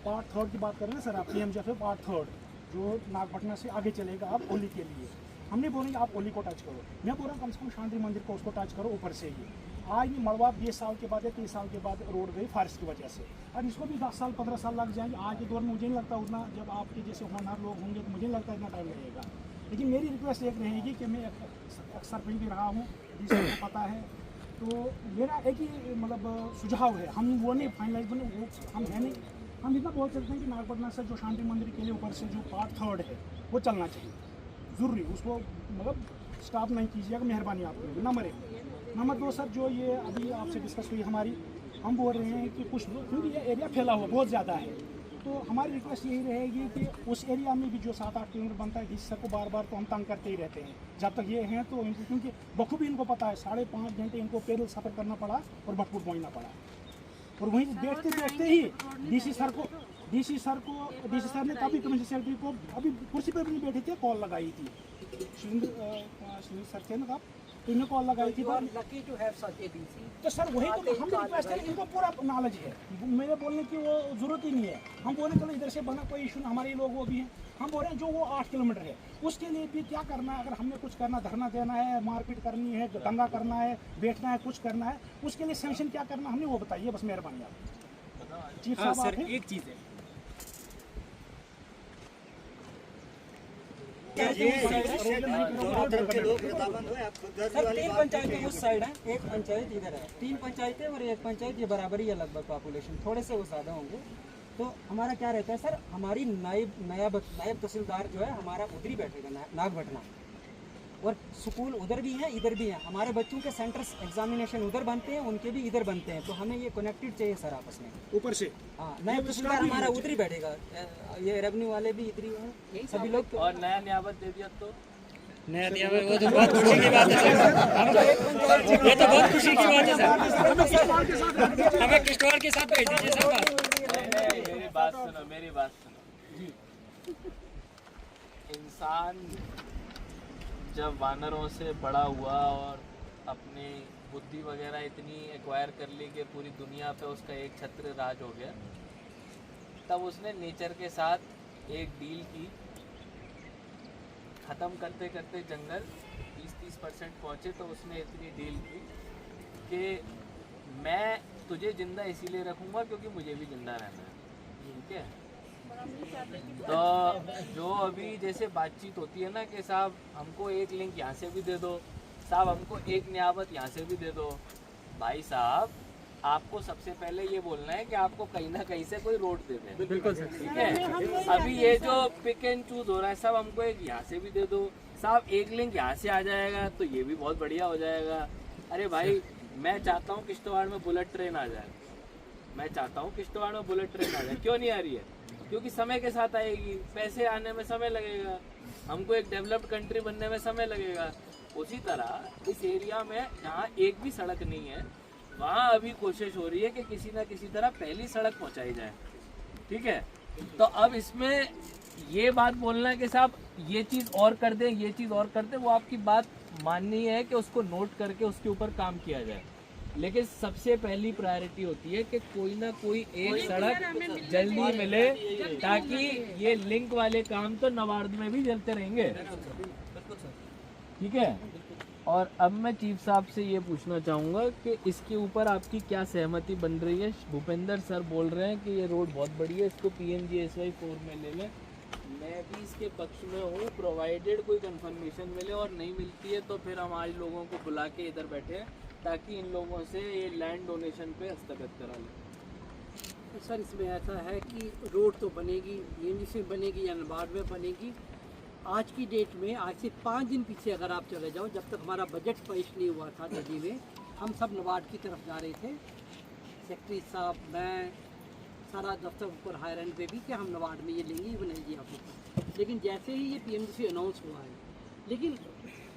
Part 3 की बात करें ना सर, आप PMJF पार्ट 3 जो नागपटना से आगे चलेगा आप ओली के लिए, हमने बोलेंगे आप ओली को टच करो, मैं बोल रहा हूँ कम से कम शांति मंदिर को उसको टच करो ऊपर से ही। आज नहीं मड़वा 20 साल के बाद या 30 साल के बाद रोड गई फॉरेस्ट की वजह से, अब इसको भी 10 साल 15 साल लग जाएंगे। आज के दौर में मुझे नहीं लगता उतना, जब आपके जैसे होनहार लोग होंगे तो मुझे नहीं लगता इतना टाइम लगेगा। लेकिन मेरी रिक्वेस्ट एक रहेगी कि मैं सरपंच भी रहा हूँ, जिसको पता है, तो मेरा एक ही मतलब सुझाव है, हम वो नहीं फाइनलाइज बने वो हम है नहीं, हम इतना बोल सकते हैं कि नागपटना से जो शांति मंदिर के लिए ऊपर से जो पार्ट 3 है वो चलना चाहिए ज़रूरी, उसको मतलब स्टॉप नहीं कीजिएगा, मेहरबानी आपकी। नंबर 1। नंबर 2 सर, जो ये अभी आपसे डिस्कस हुई हमारी, हम बोल रहे हैं कि कुछ लोग, क्योंकि ये एरिया फैला हुआ बहुत ज़्यादा है, तो हमारी रिक्वेस्ट यही रहेगी कि उस एरिया में भी जो 7-8 किलोमीटर बनता है, जिस सर को बार बार तो हम तंग करते ही रहते हैं जब तक ये हैं, तो इनको क्योंकि बखूबी इनको पता है 5.5 घंटे इनको पैदल सफ़र करना पड़ा और भटपुर पहुँचना पड़ा, और वहीं बैठते बैठते ही डीसी सर ने तभी कमिश्नर सेक्रेटरी को अभी कुर्सी पर भी नहीं बैठे थे, कॉल लगाई थी सर थे ना, तो इन्हें कॉल लगाई थी, तो सर वही तो हम रिक्वेस्ट करें, इनको पूरा नॉलेज है, मेरे बोलने की वो जरूरत ही नहीं है। हम बोले चलो इधर से बना कोई इशू, हमारे लोग वो भी हैं, हम बोल रहे हैं जो वो 8 किलोमीटर है उसके लिए भी क्या करना है, अगर हमने कुछ करना, धरना देना है, मारपीट करनी है, दंगा करना है, बैठना है, कुछ करना है, उसके लिए सैंक्शन क्या करना हमने वो बताइए, बस मेहरबानी आप चीफ साहब। सर एक चीज़ है, सर 3 पंचायतें उस साइड है, एक पंचायत इधर है, 3 पंचायतें और एक पंचायत, ये बराबरी है लगभग पॉपुलेशन, थोड़े से वो ज़्यादा होंगे। तो हमारा क्या रहता है सर, हमारी नायब तहसीलदार जो है हमारा उधर ही बैठेगा नागपटना, और स्कूल उधर भी हैं इधर भी हैं, हमारे बच्चों के सेंटर्स एग्जामिनेशन उधर बनते हैं, उनके भी इधर बनते हैं, तो हमें ये कनेक्टेड चाहिए सर आपस में ऊपर से। हाँ, नायब तहसीलदार हमारा उधर ही बैठेगा, ये रेवेन्यू वाले भी इधर ही हैं सभी लोग, और नया नियामत दे दिया तो नया नियामत, वो तो बहुत खुशी की बात है सर, ये तो बहुत खुशी की बात है सर, हमें किश्तवाड़ के साथ भेज दीजिए सर। मेरी बात सुनो, इंसान जब वानरों से बड़ा हुआ और अपनी बुद्धि वगैरह इतनी एक्वायर कर ली कि पूरी दुनिया पे उसका एक छत्र राज हो गया, तब उसने नेचर के साथ एक डील की, ख़त्म करते करते जंगल 20-30% पहुँचे, तो उसने इतनी डील की कि मैं तुझे ज़िंदा इसीलिए रखूँगा क्योंकि मुझे भी ज़िंदा रहना है, ठीक है। तो जो अभी जैसे बातचीत होती है ना कि साहब हमको एक लिंक यहाँ से भी दे दो, साहब हमको एक नियामत यहाँ से भी दे दो, भाई साहब आपको सबसे पहले ये बोलना है कि आपको कहीं ना कहीं से कोई रोड दे दे, बिल्कुल सर, ठीक है। अभी ये जो पिक एंड चूज हो रहा है, साहब हमको एक यहाँ से भी दे दो, साहब एक लिंक यहाँ से आ जाएगा तो ये भी बहुत बढ़िया हो जाएगा। अरे भाई मैं चाहता हूँ किश्तवाड़ में बुलेट ट्रेन आ जाए, मैं चाहता हूँ किश्तवाड़ में बुलेट ट्रेन आ जाए, क्यों नहीं आ रही है? क्योंकि समय के साथ आएगी, पैसे आने में समय लगेगा, हमको एक डेवलप्ड कंट्री बनने में समय लगेगा। उसी तरह इस एरिया में जहाँ एक भी सड़क नहीं है, वहाँ अभी कोशिश हो रही है कि किसी न किसी तरह पहली सड़क पहुँचाई जाए, ठीक है। तो अब इसमें ये बात बोलना है कि साहब ये चीज़ और कर दें, ये चीज़ और कर दें, वो आपकी बात माननी है कि उसको नोट करके उसके ऊपर काम किया जाए, लेकिन सबसे पहली प्रायोरिटी होती है कि कोई ना कोई एक सड़क जल्दी मिले, ताकि ये लिंक वाले काम तो नवार्ड में भी चलते रहेंगे, ठीक है। और अब मैं चीफ साहब से ये पूछना चाहूँगा कि इसके ऊपर आपकी क्या सहमति बन रही है। भूपेंद्र सर बोल रहे हैं कि ये रोड बहुत बड़ी है, इसको PMGSY 4 में ले लें, मैं भी इसके पक्ष में हूँ, प्रोवाइडेड कोई कंफर्मेशन मिले, और नहीं मिलती है तो फिर हम आज लोगों को बुला के इधर बैठे हैं ताकि इन लोगों से ये लैंड डोनेशन पे हस्तक्षेप करा लें। सर इसमें ऐसा है कि रोड तो बनेगी, PMGSY में बनेगी या नबार्ड में बनेगी। आज की डेट में, आज से 5 दिन पीछे अगर आप चले जाओ, जब तक हमारा बजट पेश नहीं हुआ था दिल्ली में, हम सब नबार्ड की तरफ जा रहे थे, सेक्रेटरी साहब, मैं, सारा दफ्तर ऊपर हायर एंड पे भी कि हम नबार्ड में ये लेंगे, ये बनाएगी आपको। लेकिन जैसे ही ये PMGSY अनाउंस हुआ है, लेकिन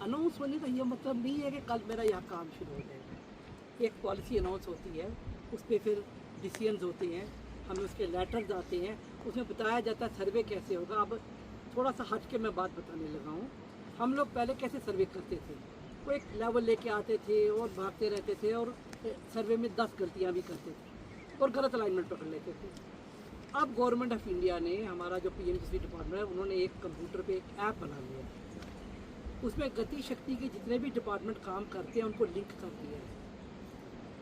अनाउंस होने का ये मतलब नहीं है कि कल मेरा यहाँ काम शुरू हो जाएगा। एक पॉलिसी अनाउंस होती है, उस पर फिर डिसीजंस होते हैं, हमें उसके लेटर्स आते हैं, उसमें बताया जाता है सर्वे कैसे होगा। अब थोड़ा सा हट के मैं बात बताने लगा हूँ। हम लोग पहले कैसे सर्वे करते थे, वो एक लेवल लेके आते थे और भागते रहते थे, और सर्वे में 10 गलतियाँ भी करते थे और गलत अलाइनमेंट पकड़ लेते थे। अब गवर्नमेंट ऑफ इंडिया ने, हमारा जो पीएमजीएसवाई डिपार्टमेंट है, उन्होंने एक कंप्यूटर पे एक ऐप बना लिया। उसमें गति शक्ति के जितने भी डिपार्टमेंट काम करते हैं उनको लिंक कर दिया है।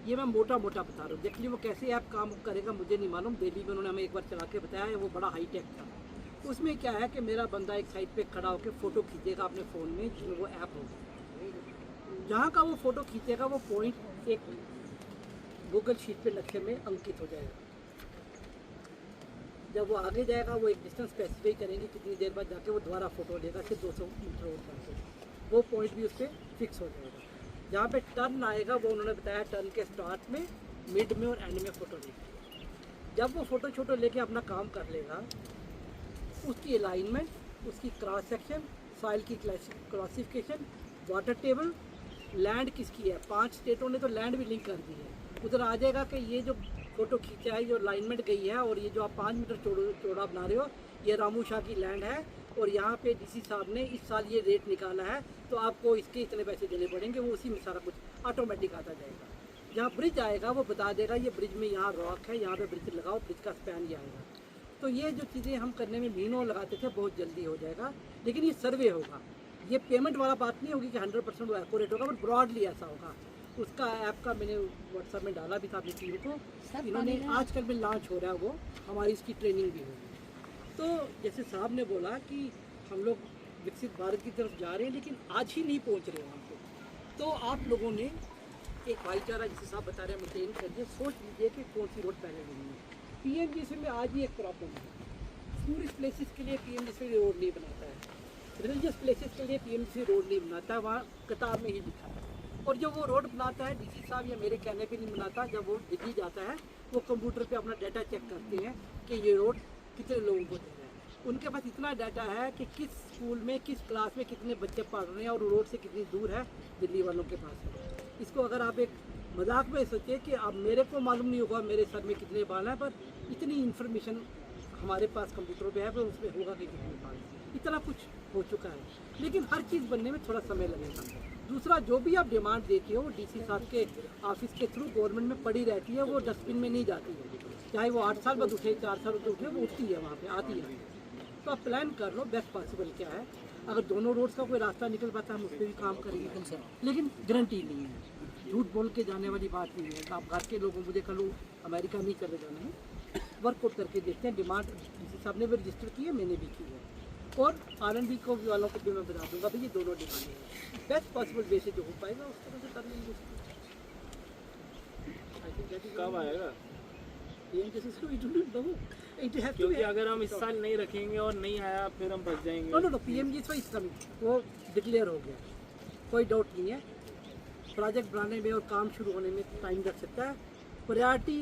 ये मैं मोटा मोटा बता रहा हूँ, एक्चुअली वो कैसे ऐप काम करेगा मुझे नहीं मालूम। दिल्ली में उन्होंने हमें एक बार चला के बताया है, वो बड़ा हाईटेक था। उसमें क्या है कि मेरा बंदा एक साइड पे खड़ा होकर फ़ोटो खींचेगा अपने फ़ोन में, जिसमें वो ऐप होगा। जहाँ का वो फ़ोटो खींचेगा वो पॉइंट एक गूगल शीट पे नक्शे में अंकित हो जाएगा। जब वो आगे जाएगा वो एक डिस्टेंस स्पेसिफाई करेंगे, कितनी देर बाद जाके वो दोबारा फ़ोटो लेगा, सिर्फ 200 मीटर और जाके वो पॉइंट भी उस पर फिक्स हो जाएगा। जहाँ पे टर्न आएगा वो उन्होंने बताया टर्न के स्टार्ट में, मिड में और एंड में फ़ोटो लेगी। जब वो फ़ोटो छोटो लेके अपना काम कर लेगा, उसकी अलाइनमेंट, उसकी क्रॉस सेक्शन, सॉइल की क्लासिफिकेशन, वाटर टेबल, लैंड किसकी है, 5 स्टेटों ने तो लैंड भी लिंक कर दी है। उधर आ जाएगा कि ये जो फ़ोटो खींचा है, जो अलाइनमेंट गई है, और ये जो आप 5 मीटर चौड़ा बना रहे हो, ये रामू शाह की लैंड है, और यहाँ पे डीसी साहब ने इस साल ये रेट निकाला है, तो आपको इसके इतने पैसे देने पड़ेंगे। वो उसी में सारा कुछ ऑटोमेटिक आता जाएगा। जहाँ ब्रिज आएगा वो बता देगा ये ब्रिज में यहाँ रॉक है, यहाँ पे ब्रिज लगाओ, ब्रिज का स्पैन ये आएगा। तो ये जो चीज़ें हम करने में महीनों लगाते थे, बहुत जल्दी हो जाएगा। लेकिन ये सर्वे होगा, ये पेमेंट वाला बात नहीं होगी कि 100% वो एक्यूरेट होगा, बट ब्रॉडली ऐसा होगा। उसका ऐप का मैंने व्हाट्सएप में डाला भी था अपनी टीम को, इन्होंने आजकल में लॉन्च हो रहा है वो, हमारी इसकी ट्रेनिंग भी होगी। तो जैसे साहब ने बोला कि हम लोग विकसित भारत की तरफ जा रहे हैं, लेकिन आज ही नहीं पहुंच रहे वहाँ पे। तो आप लोगों ने एक भाईचारा, जैसे साहब बता रहे हैं, मेंटेन करिए, सोच लीजिए कि कौन सी रोड पहले लेनी है। पीएमजीएसवाई में आज ही एक प्रॉब्लम है, टूरिस्ट प्लेसेस के लिए पीएमजीएसवाई रोड नहीं बनाता है, रिलीजियस प्लेसेस के लिए पीएमजीएसवाई रोड नहीं बनाता है, वहाँ कतार में ही लिखा है। और जो वो रोड बनाता है डीसी साहब या मेरे कहने पे नहीं बनाता, जब वो दिल्ली जाता है वो कंप्यूटर पे अपना डाटा चेक करते हैं कि ये रोड कितने लोगों को दे रहा है। उनके पास इतना डाटा है कि किस स्कूल में, किस क्लास में कितने बच्चे पढ़ रहे हैं और रोड से कितनी दूर है, दिल्ली वालों के पास है। इसको अगर आप एक मजाक में सोचिए कि अब मेरे को मालूम नहीं होगा मेरे सर में कितने बाल हैं, पर इतनी इन्फॉर्मेशन हमारे पास कंप्यूटर पे है, पर उसमें होगा कि कितने बाल, इतना कुछ हो चुका है। लेकिन हर चीज़ बनने में थोड़ा समय लगेगा। दूसरा, जो भी आप डिमांड देते हो डीसी साहब के ऑफिस के थ्रू गवर्नमेंट में पड़ी रहती है, वो डस्टबिन में नहीं जाती है। चाहे वो 8 साल बाद उठे, 4 साल बाद उठे, वो उठती है, वहाँ पे आती है। तो आप प्लान कर लो बेस्ट पॉसिबल क्या है। अगर दोनों रोड्स का कोई रास्ता निकल पाता है हम उस पर भी काम करेंगे, लेकिन गारंटी नहीं है, झूठ बोल के जाने वाली बात नहीं है। आप घर के लोगों, मुझे कल अमेरिका नहीं चले जाना है, वर्कआउट करके देखते हैं। डिमांड डीसी साहब ने भी रजिस्टर की है, मैंने भी की है, और R&D को वालों को भी मैं बता दूंगा भाई ये दोनों डिमांड है। बेस्ट पॉसिबल वे से जो हो पाएगा उस तरह से कर लेंगे। कब आएगा? क्योंकि क्योंकि अगर हम इस साल नहीं रखेंगे और नहीं आया फिर हम फंस जाएंगे। नो पीएमजीएसवाई इस कमिंग, वो डिक्लेयर हो गया, कोई डाउट नहीं है। प्रोजेक्ट बनाने में और काम शुरू होने में टाइम लग सकता है। प्रायोरिटी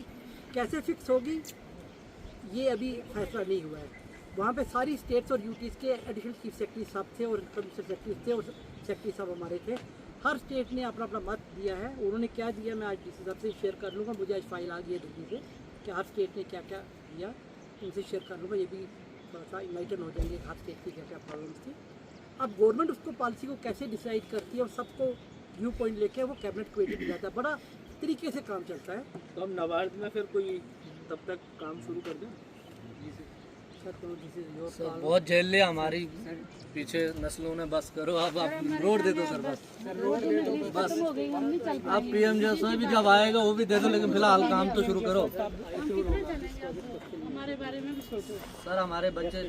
कैसे फिक्स होगी ये अभी फैसला नहीं हुआ है। वहाँ पे सारी स्टेट्स और यूटीज़ के एडिशनल चीफ सेक्रेटरी साहब थे और कमिश्नर सेक्रेटरी थे और सेक्रेटरी साहब हमारे थे। हर स्टेट ने अपना अपना मत दिया है। उन्होंने क्या दिया मैं आज डीसी साहब से शेयर कर लूँगा। मुझे आज फाइल आ गई है दिल्ली से कि हर स्टेट ने क्या क्या दिया, उनसे शेयर कर लूँगा। ये भी थोड़ा सा इनलाइटन हो जाएंगे हर स्टेट की क्या क्या प्रॉब्लम्स थी। अब गवर्नमेंट उसको पॉलिसी को कैसे डिसाइड करती है और सबको व्यू पॉइंट लेके वो कैबिनेट कमेटी में जाता है। बड़ा तरीके से काम चलता है। तो हम नबार्ड में फिर कोई तब तक काम शुरू कर दें? सर बहुत झेल लिया हमारी पीछे नस्लों ने, बस करो आप रोड दे दो सर, बस आप पीएमजीएसवाई भी जब आएगा वो भी दे दो, लेकिन फिलहाल काम तो शुरू करो। हमारे बारे में भी सोचो सर हमारे बच्चे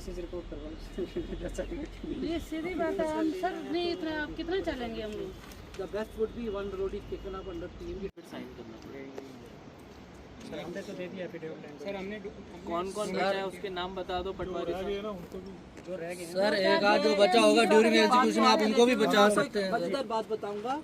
ये सीधी बात है। हम सर नहीं इतना आप कितना चलेंगे हम लोग। The best would be one road is taken up under PMG sign करना पड़ेगा। सर हमने तो दे दिया एफिडेविट। सर हमने कौन कौन बचा है उसके नाम बता दो पटवारी साहब। जो रह गए सर एक आध जो बचा होगा ड्यूरिंग एग्जीक्यूशन आप उनको भी बचा सकते हैं। मजेदार बात बताऊंगा,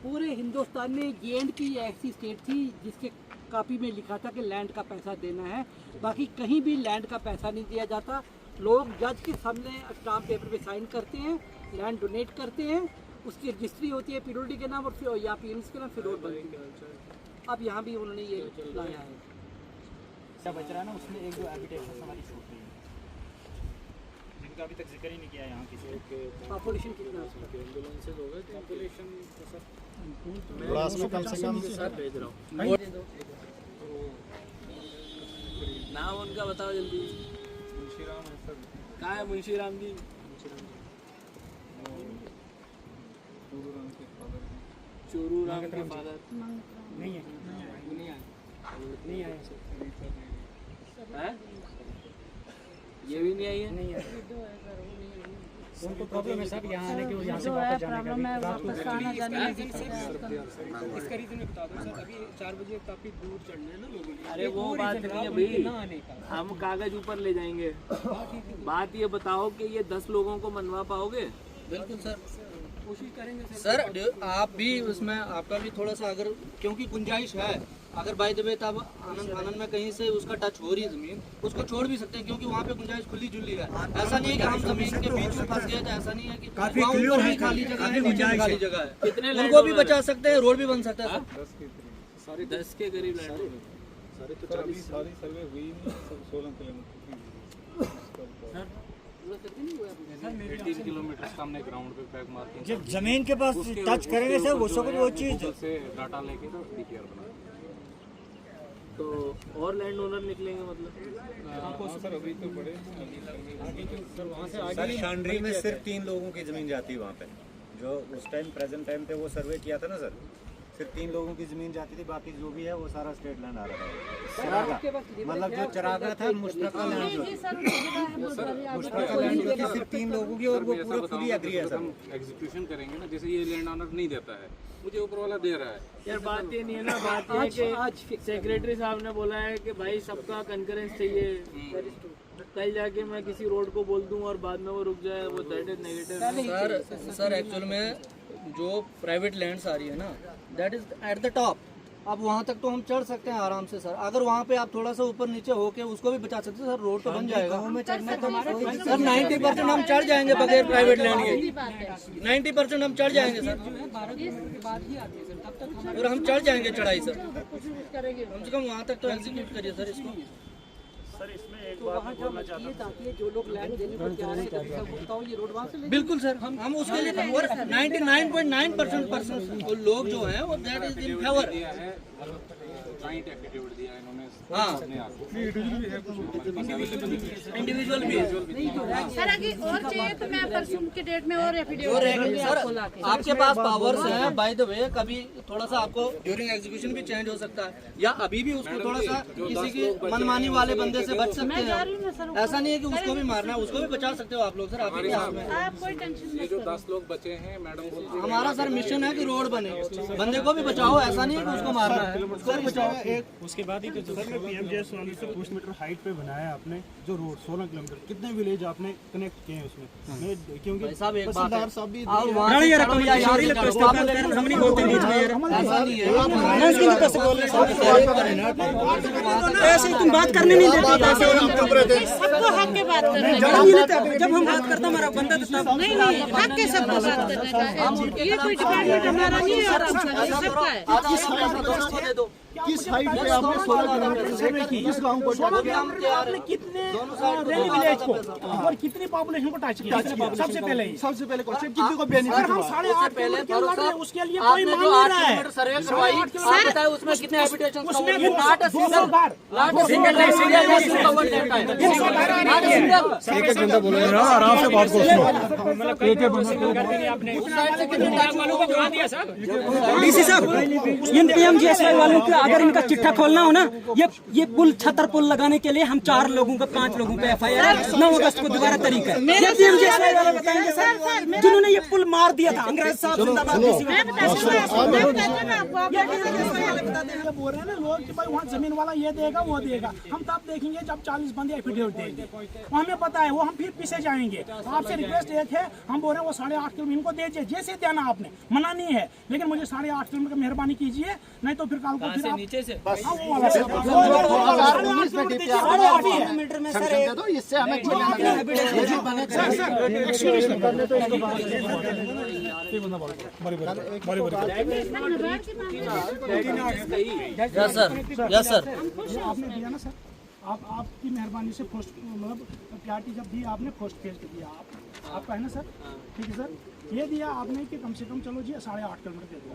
पूरे हिंदुस्तान में JNK की ऐसी स्टेट थी जिसके कॉपी में लिखा था कि लैंड का पैसा देना है। बाकी कहीं भी लैंड का पैसा नहीं दिया जाता। लोग जज के सामने स्टाम्प पेपर पे साइन करते हैं, लैंड डोनेट करते हैं, उसकी रजिस्ट्री होती है पीडब्ल्यूडी के नाम और फिर या पीएमसी के नाम, फिर रोड बनती है। अब यहाँ भी उन्होंने ये लाया है। क्या बच रहा है ना उसमें एक दो एफिडेविट हमारी छूट रही है जिनका अभी तक जिक्र ही नहीं किया यहाँ किसी। पॉपुलेशन कितना है उसका? एम्बुलेंसेज हो गए पॉपुलेशन तो सर ब्रास में कम से कम सर भेज रहा हूँ। नाम उनका बताओ जल्दी। मुंशीराम है सर। कहाँ है मुंशीराम जी? चोरू राम के फादर नहीं है, नहीं आए सर, है? ये भी नहीं आई है? नहीं है। उनको प्रॉब्लम है सब यहाँ आने की और यहाँ से जो है वापस जाने का प्रॉब्लम है भी। रात को वापस आना जाने में दिक्कत है। इसका रीजन मैं बता दूं सर, अभी 4 बजे काफी दूर चढ़ना है ना लोगों को। अरे वो बात नहीं है भाई, हम कागज ऊपर ले जाएंगे। बात ये बताओ कि ये 10 लोगों को मनवा पाओगे? बिल्कुल सर, कोशिश करेंगे सर आप भी उसमें आपका भी थोड़ा सा अगर क्योंकि गुंजाइश है, अगर बाय द वे तब आनंद में कहीं से उसका टच हो रही है जमीन, उसको छोड़ भी सकते हैं क्योंकि वहाँ पे गुंजाइश खुली जुली है। ऐसा नहीं है कि हम जमीन के बीच में फंस गए, तो ऐसा नहीं है कि वहाँ ऊपर भी खाली जगह है, नीचे भी खाली जगह है, कितने लैंड उनको भी बचा सकते हैं, रोड भी बन सकता है सर। सॉरी 10 के करीब लैंड ओनर। सारी तो 40 सारी सर्वे हुई नहीं, सब 16 किलोमीटर की 18 किलोमीटर सामने ग्राउंड पे बैक मारते जब जमीन के पास टच करेंगे सर वो सब वो चीज से डाटा लेके तो डीपीआर बना। तो और लैंड ओनर निकलेंगे मतलब? हाँ सर, अभी तो बड़े सर वहाँ से आगे सर शांड्री में सिर्फ 3 लोगों की जमीन जाती है वहाँ पे, जो उस टाइम प्रेजेंट टाइम पे वो सर्वे किया था ना सर, सिर्फ 3 लोगों की जमीन जाती थी, बाकी जो भी है वो सारा स्टेट लैंड आ रहा था। चरागा मतलब जो चरागा था मुश्तरका लैंड जो जी सर, मुझे मुश्तरका लैंड जो थी सिर्फ 3 लोगों की और वो पूरा फुली एग्री है सर। हम एग्जीक्यूशन करेंगे ना, जैसे ये लैंड ऑनर नहीं देता है, मुझे ऊपर वाला दे रहा है। यार बात ये नहीं है ना, बात ये है कि सेक्रेटरी साहब ने बोला है कि भाई सबका कंकरेंस चाहिए। कल जाके मैं किसी रोड को बोल दूं और बाद में वो रुक जाए, वो that is negative. Sir actual में जो प्राइवेट लैंड्स आ रही है ना, that is at the top. अब वहाँ तक तो हम चढ़ सकते हैं आराम से सर, अगर वहाँ पे आप थोड़ा सा ऊपर नीचे होके उसको भी बचा सकते हैं सर, रोड तो बन जाएगा सर। 90% हम चढ़ जाएंगे बगैर प्राइवेट लैंड के, 90% हम चढ़ जाएंगे सर, और हम चढ़ जाएंगे चढ़ाई सर। कम से कम वहाँ तक तो एग्जीक्यूट करिए सर इसको। तो वहाँ जब ये ताकि जो लोग लैंड देने को तैयार है कभी तक उसका ये रोड वहाँ से ले बिल्कुल सर, हम उसके लिए और 99.9% लोग जो हैं वो that is in favour. Joint affidavit दिया इन्होंने हाँ, अपने आप को। इंडिविजुअल भी है सर अगर और चाहिए तो मैं परसों के डेट में और एफिडेविट और सर आपके पास पावर्स हैं बाय द वे, कभी थोड़ा सा आपको ड्यूरिंग एग्जीक्यूशन भी चेंज हो सकता है, या अभी भी उसको थोड़ा सा किसी की मनमानी वाले बंदे से बच सकते हैं। ऐसा नहीं है कि उसको भी मारना है, उसको भी बचा सकते हो आप लोग सर। आपके हाथ में आप कोई टेंशन ये जो 10 लोग बचे हैं, मैडम बोलती है हमारा सर मिशन है कि रोड बने, बंदे को भी बचाओ, ऐसा नहीं है कि उसको मारना है, उसको भी बचाओ। उसके बाद ही तो सर में पीएमजे सोनी से कुछ मीटर हाइट पे बनाया आपने जो रोड 16 किलोमीटर, कितने विलेज आपने कनेक्ट किए हैं उसमें? मैं क्योंकि भाई साहब एक बात है, तहसीलदार और वहाँ से यार हम नहीं बोलते बीच में यार, ऐसा नहीं है, ऐसे तुम बात करने नहीं देते, सबको हक के बात करने का। जब हम बात करते हमारा बंदा नहीं नहीं, हक के सबको बात करने का। ये कोई डिपार्टमेंट हमारा नहीं है और सबका है। किस हाइट पे आपने 16 किलोमीटर सर्वे की, किस गांव को आपने कितने रैली विलेज को और कितनी पॉपुलेशन को टच किया? सबसे पहले क्वेश्चन कितने को बेनिफिट हुआ? 8.5 किलोमीटर लग रहे हैं, उसके लिए कोई मान नहीं रहा है। सर्वे करवाई, आप बताए उसमें कितने हैबिटेशन उसमें भी 200 बार एक एक बंदा बोलो यार, आराम से बात करो। एक एक डीसी साहब, इन पीएमजीएसवाई वालों के अगर इनका चिट्ठा खोलना हो ना, ये पुल छतर पुल लगाने के लिए हम 4 लोगों पे 5 लोगों पे एफआईआर 9 अगस्त को दोबारा तरीका है। ये पीएमजीएसवाई वाले बताएंगे सर, जिन्होंने ये पुल मार दिया था अंग्रेज साहब जिंदाबाद। बोल रहे हैं ना लोग कि भाई वहाँ जमीन वाला ये देगा वो देगा, हम तब देखेंगे जब 40 बंदे एफिडेविट देंगे, वो हमें पता है, वो हम फिर पीछे जाएंगे। आपसे रिक्वेस्ट एक है, हम बोल रहे हैं वो 8.5 किलोमीटर इनको दीजिए, जैसे देना आपने, मना नहीं है, लेकिन मुझे 8.5 किलोमीटर मेहरबानी कीजिए, नहीं तो फिर कल को फिर नीचे से किलोमीटर में सर इससे हमें यस सर, यस सर। आपने दिया ना सर, आपकी मेहरबानी से फर्स्ट मतलब प्याटी जब दी आपने फर्स्ट फेज दिया, आप आपका है ना सर? ठीक है सर, ये दिया आपने कि कम से कम चलो जी 8.5 किलोमीटर दे दो,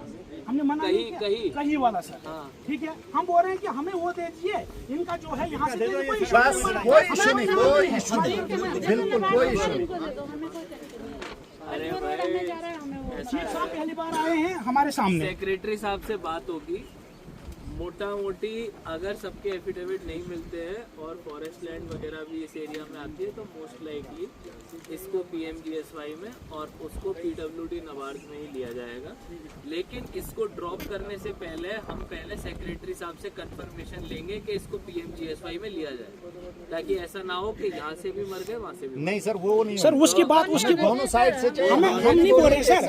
हमने मना नहीं किया, कहीं वाला सर, ठीक है। हम बोल रहे हैं कि हमें वो दे दीजिए, इनका जो है यहाँ से कोई इशू नहीं, बिल्कुल कोई इशू नहीं। अरे चीफ साहब पहली बार आए हैं हमारे सामने, सेक्रेटरी साहब से बात होगी, मोटा मोटी अगर सबके एफिडेविट नहीं मिलते हैं और फॉरेस्ट लैंड वगैरह भी इस एरिया में आती है तो मोस्ट लाइकली इसको पीएमजीएसवाई में और उसको पीडब्ल्यूडी नबार्ड में ही लिया जाएगा। लेकिन इसको ड्रॉप करने से पहले हम पहले सेक्रेटरी साहब से कंफर्मेशन लेंगे कि इसको पीएमजीएसवाई में लिया जाए, ताकि ऐसा ना हो कि यहाँ से भी मर गए वहाँ से भी नहीं सर, वो नहीं सर उसकी बात उसकी दोनों साइड से हम नहीं बोल रहे सर।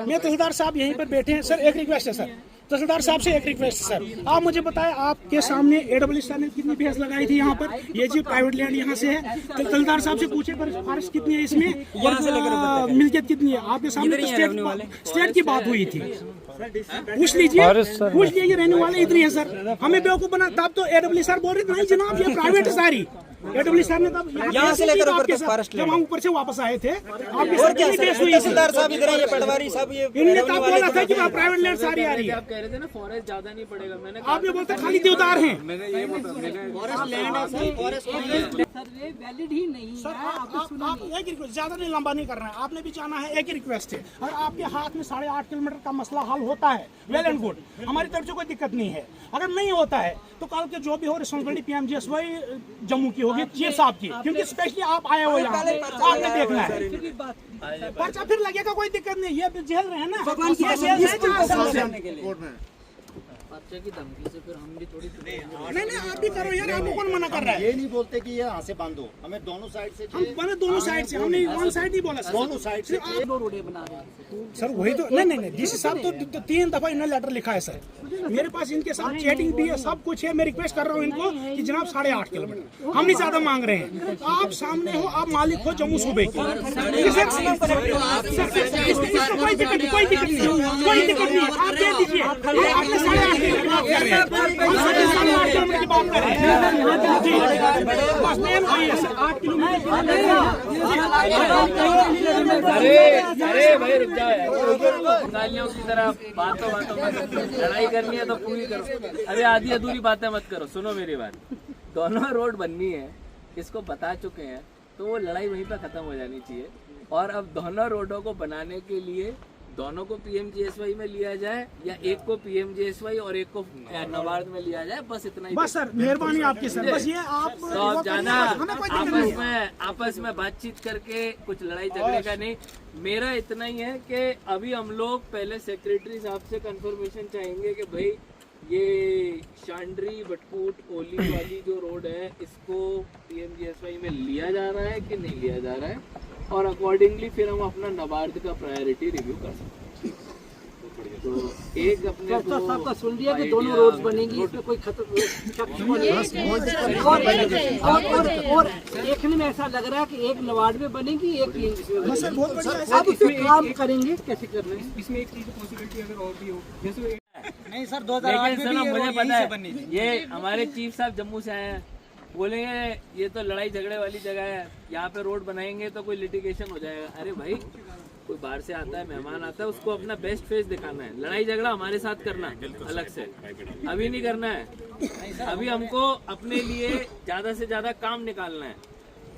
मैं तहसीलदार साहब यहीं पर बैठे हैं सर, एक रिक्वेस्ट है सर, तहसीलदार साहब से एक रिक्वेस्ट सर, आप मुझे बताएं आपके सामने AWS ने कितनी भैंस लगाई थी यहाँ पर, ये जी प्राइवेट लैंड यहाँ से है, तहसीलदार साहब से पूछे फॉरेस्ट कितनी है इसमें और मिल्कियत कितनी है, आपके सामने स्टेट की बात हुई थी, पूछ लीजिए ये रहने वाले इतनी है सर, हमें बेवकूफ बना, तब तो AWS सर बोल रहे नहीं जनाब ये प्राइवेट है सारी, AWS सर ने तब यहाँ से लेकर ऊपर तक फॉरेस्ट जब हम ऊपर से वापस आए थे आपके साथ क्या तहसीलदार साहब इधर ये पटवारी साहब ये इन्होंने तब बोला था कि प्राइवेट लैंड सारी आ रही है, आप कह रहे थे ना फॉरेस्ट ज्यादा नहीं पड़ेगा, मैंने आपने बोलते खाली देवदार हैं, सर्वे वैलिड ही नहीं है। आप एक रिक्वेस्ट ज्यादा नहीं लंबा नहीं करना है, आपने भी जाना है, एक ही रिक्वेस्ट है, अगर आपके हाथ में 8.5 किलोमीटर का मसला हल होता है वेल एंड गुड, हमारी तरफ से कोई दिक्कत नहीं है, अगर नहीं होता है तो कल के जो भी हो रिस्पॉन्सिबिलिटी पीएमजीएसवाई जम्मू की होगी, चीफ साहब की, क्योंकि स्पेशली आप आए हो यहाँ आपने देखना है, पर्चा फिर लगेगा, कोई दिक्कत नहीं, ये झेल रहे हैं ना बच्चे की धमकी से फिर हम भी थोड़ी नहीं आप भी करो यार, आपको कौन मना कर रहा है? ये नहीं बोलते कि ये यहाँ से बांधो, हमें दोनों साइड से, हम बने दोनों साइड से, हमने वन साइड नहीं बोला सर, दोनों साइड से रोडे बना रहे हैं सर, वही तो नहीं डीसी साहब तो 3 दफा इन्होंने लेटर लिखा है सर, मेरे पास इनके साथ चैटिंग भी है, सब कुछ है, मैं रिक्वेस्ट कर रहा हूँ इनको कि जनाब 8.5 किलोमीटर हम नहीं ज्यादा मांग रहे हैं, आप सामने हो, आप मालिक हो जम्मू सूबे की, कोई दिक्कत नहीं, आप दे दीजिए, आपने 8.5 किलोमीटर बात कर रहे हैं, 8.5 किलोमीटर की बात कर रहे हैं जी, बस नेम वही है सर, 8 किलोमीटर। अरे भाई रुक जाओ यार, बंगालियों की तरह बातों में लड़ाई करनी है तो पूरी करो, अरे आधी अधूरी बातें मत करो, सुनो मेरी बात, दोनों रोड बननी है, इसको बता चुके हैं, तो वो लड़ाई वहीं पे खत्म हो जानी चाहिए, और अब दोनों रोडों को बनाने के लिए दोनों को पीएमजीएसवाई में लिया जाए या एक को पीएमजीएसवाई और एक को नबार्ड में लिया जाए, बस इतना ही। बस सर मेहरबानी आपकी सर, बस ये आप तो आप जाना आपस में बातचीत करके, कुछ लड़ाई झगड़े का नहीं, मेरा इतना ही है कि अभी हम लोग पहले सेक्रेटरी साहब से कंफर्मेशन चाहेंगे कि भाई ये शांड्री बटकूट ओली वाली जो रोड है इसको पीएमजीएसवाई में लिया जा रहा है कि नहीं लिया जा रहा है, और अकॉर्डिंगली फिर हम अपना नबार्ड का प्रायोरिटी रिव्यू कर सकते हैं। तो एक अपने साहब का सुन लिया कि दोनों रोड बनेगी, इसमें कोई और देखने में ऐसा लग रहा है कि एक नबार्ड में बनेगी, एक अब इसमें काम करेंगे, कैसे कर रहे हैं, इसमें एक चीज पॉसिबिलिटी अगर और भी हो, जैसे नहीं सर, लेकिन सुनो मुझे पता है, ये हमारे चीफ साहब जम्मू से आए हैं, बोलेंगे ये तो लड़ाई झगड़े वाली जगह है, यहाँ पे रोड बनाएंगे तो कोई लिटिगेशन हो जाएगा, अरे भाई कोई बाहर से आता है, मेहमान आता है, उसको अपना बेस्ट फेस दिखाना है, लड़ाई झगड़ा हमारे साथ करना अलग से अभी नहीं करना है, अभी हमको अपने लिए ज्यादा से ज्यादा काम निकालना है,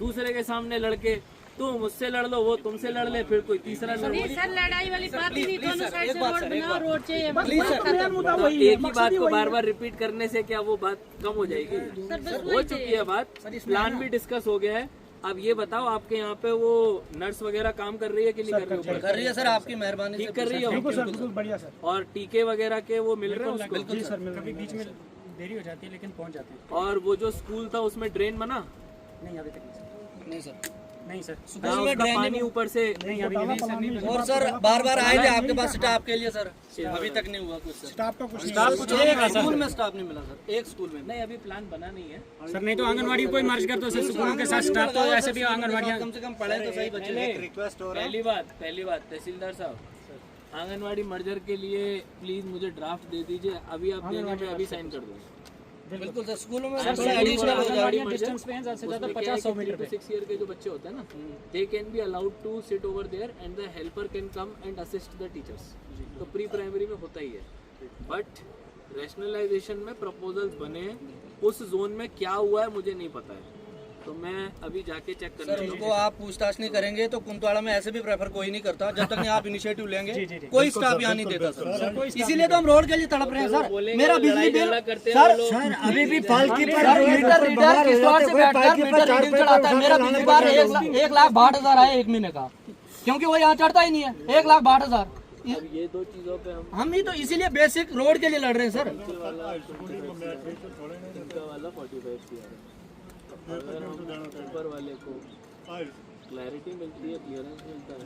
दूसरे के सामने लड़के तुम मुझसे लड़ लो, वो तुमसे लड़ ले, फिर कोई तीसरा लड़ ले, सर लड़ाई वाली बात ही नहीं, दोनों साइड से रोड बनाओ, रोड चाहिए, तो एक ही बात को बार बार रिपीट करने से क्या वो बात कम हो जाएगी? हो चुकी है बात, प्लान भी डिस्कस हो गया है, अब ये बताओ आपके यहाँ पे वो नर्स वगैरह काम कर रही है कि नहीं कर रही है? कर रही है सर, आपकी मेहरबानी ठीक कर रही है, बिल्कुल बढ़िया सर, और टीके वगैरह के वो मिल रहे हैं बिल्कुल सर, कभी बीच में देरी हो जाती है लेकिन पहुँच जाते हैं। और वो जो स्कूल था उसमें ड्रेन बना नहीं अभी तक नहीं सर, नहीं सर, उसका पानी ऊपर से नहीं अभी नहीं, और सर बार आए थे आपके पास स्टाफ के लिए सर, अभी तक नहीं हुआ कुछ सर, स्टाफ का कुछ एक स्कूल में स्टाफ नहीं मिला सर, एक स्कूल में नहीं, अभी प्लान बना नहीं है सर, नहीं तो आंगनवाड़ी कोई मर्ज कर दो सर, स्कूलों के साथ स्टाफ तो ऐसे भी आंगनवाड़ियाँ कम से कम पढ़े तो सही बच्चे। रिक्वेस्ट हो रहा है, पहली बात तहसीलदार साहब, आंगनवाड़ी मर्जर के लिए प्लीज मुझे ड्राफ्ट दे दीजिए, अभी आप देने में अभी साइन कर दो, बिल्कुल सर, स्कूलों में सर, थोड़ा एडिशनल हो जाए। डिस्टेंस पे ज़्यादा से ज़्यादा 50-100 मीटर पे 6 ईयर के जो बच्चे होते हैं ना, they can be allowed to sit over there and the helper can come and assist the teachers. तो प्री प्राइमरी में होता ही है, बट रैशनलाइजेशन में प्रपोजल्स बने, उस जोन में क्या हुआ है मुझे नहीं पता है, तो मैं अभी जाके चेक सर करने उनको आप पूछताछ नहीं करेंगे तो कुंतवाड़ा में ऐसे भी प्रेफर कोई नहीं करता जब तक नहीं आप इनिशिएटिव लेंगे। कोई स्टाफ यहाँ नहीं देता सर, इसीलिए तो हम रोड के लिए तड़प रहे हैं सर। मेरा बिजली बिल सर अभी भी पालकी पर मीटर रीडर किश्तवाड़ से बैठकर मीटर रीडिंग चढ़ाता है। मेरा बिजली बिल 1,62,000 है 1 महीने का, क्योंकि वो यहाँ चढ़ता ही नहीं है। 1,62,000 अब ये दो चीज़ों पे हम ही तो इसीलिए बेसिक रोड के लिए लड़ रहे हैं सर। इनका वाला 45 की है। अगर हम ऊपर वाले को क्लैरिटी मिलती है, क्लियरेंस मिलता है।